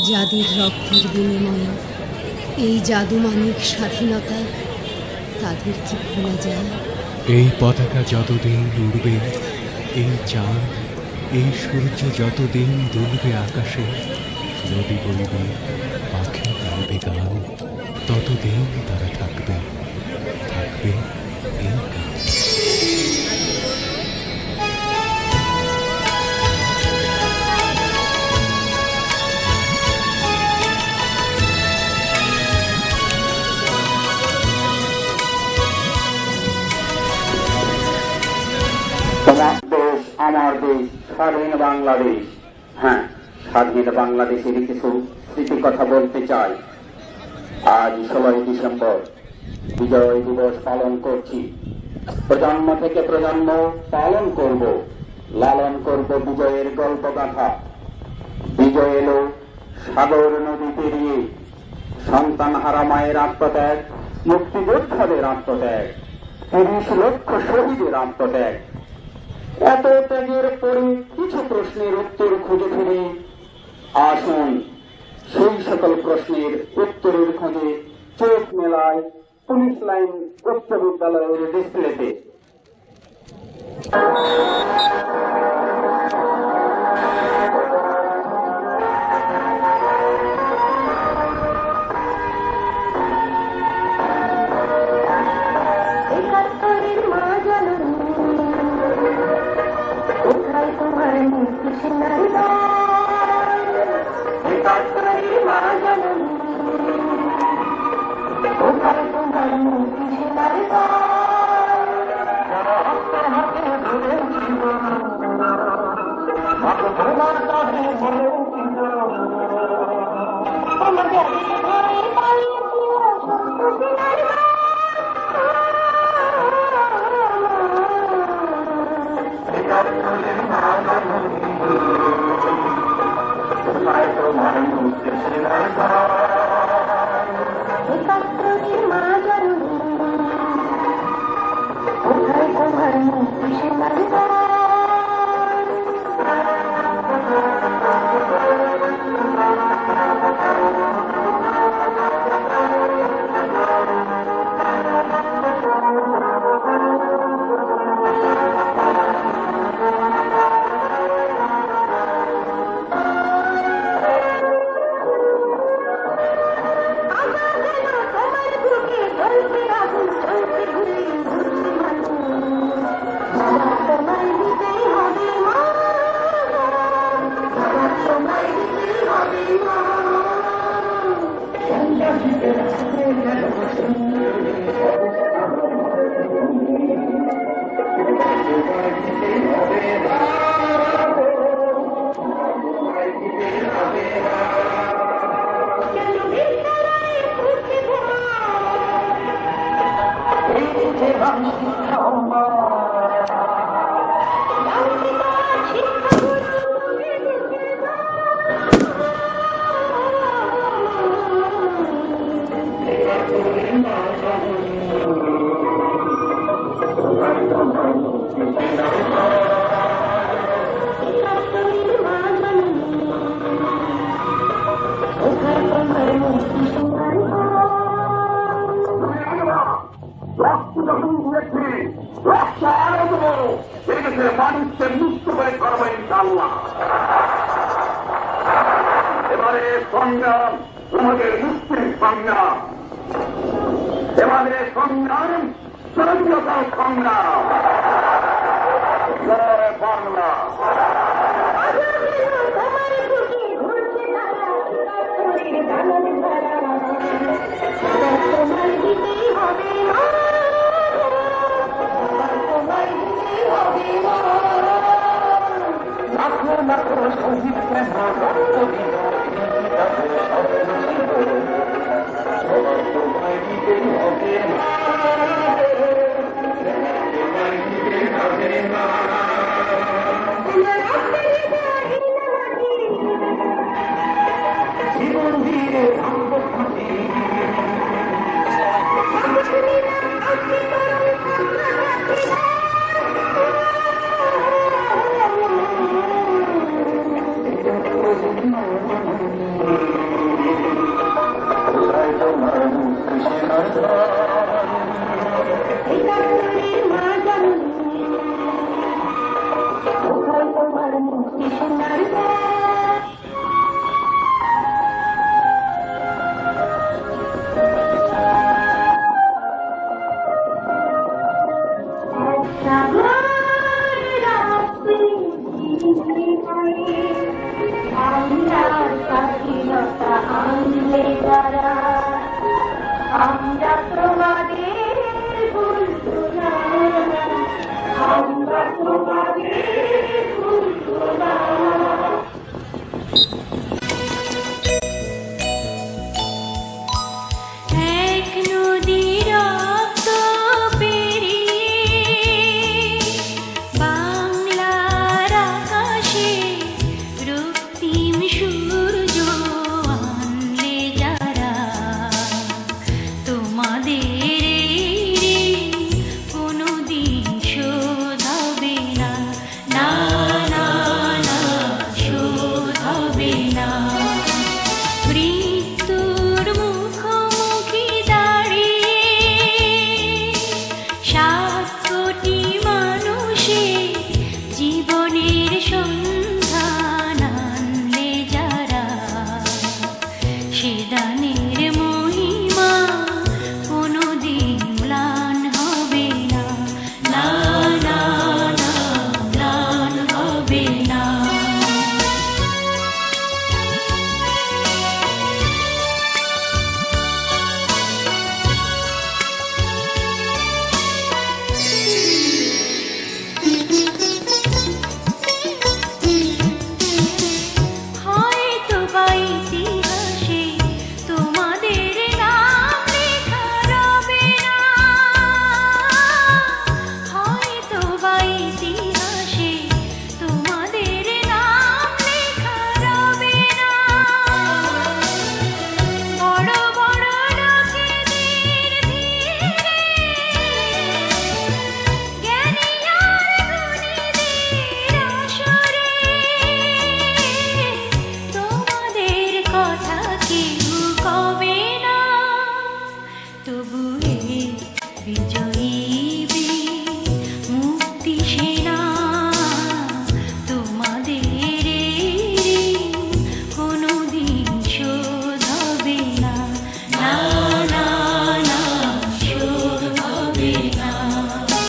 যাদের রক্তের বিনিময়ে এই জাদুমানিক স্বাধীনতা, তাদের কি ভোলা যায়? এই পতাকা যতদিন উড়বে, এই চাঁদ এই সূর্য যতদিন দুলবে আকাশে, নদী বইবে, পাখি গাইবে গান, ততদিন তারা থাকবে থাকবে এই গান। তোমার দেশ আমার দেশ, স্বাধীন বাংলাদেশ। হ্যাঁ, স্বাধীন বাংলাদেশের কিছু স্মৃতি কথা বলতে চাই। আজ 16 ডিসেম্বর বিজয় দিবস পালন করছি। প্রজন্ম থেকে প্রজন্ম পালন করব, লালন করব বিজয়ের গল্পগাথা। বিজয় এলো সাগর নদী পেরিয়ে, সন্তান হারা মায়ের আত্মত্যাগ, মুক্তিযোদ্ধাদের আত্মত্যাগ, 30 লক্ষ শহীদের আত্মত্যাগ। এত ত্যাগের পরে কিছু প্রশ্নের উত্তর খুঁজে ফিরে আসুন সেই সকল প্রশ্নের উত্তরের খোঁজে চোখ মেলায় পুলিশ লাইন উচ্চ বিদ্যালয়ের ডিসপ্লেতে। মানুষকে মুক্ত করে করবো ইনশাআল্লাহ। এবারে সংগ্রাম আমাদের মুক্তির সংগ্রাম, এবারে সংগ্রাম স্বাধীনতার সংগ্রাম। Bangla Thank you. শূন্য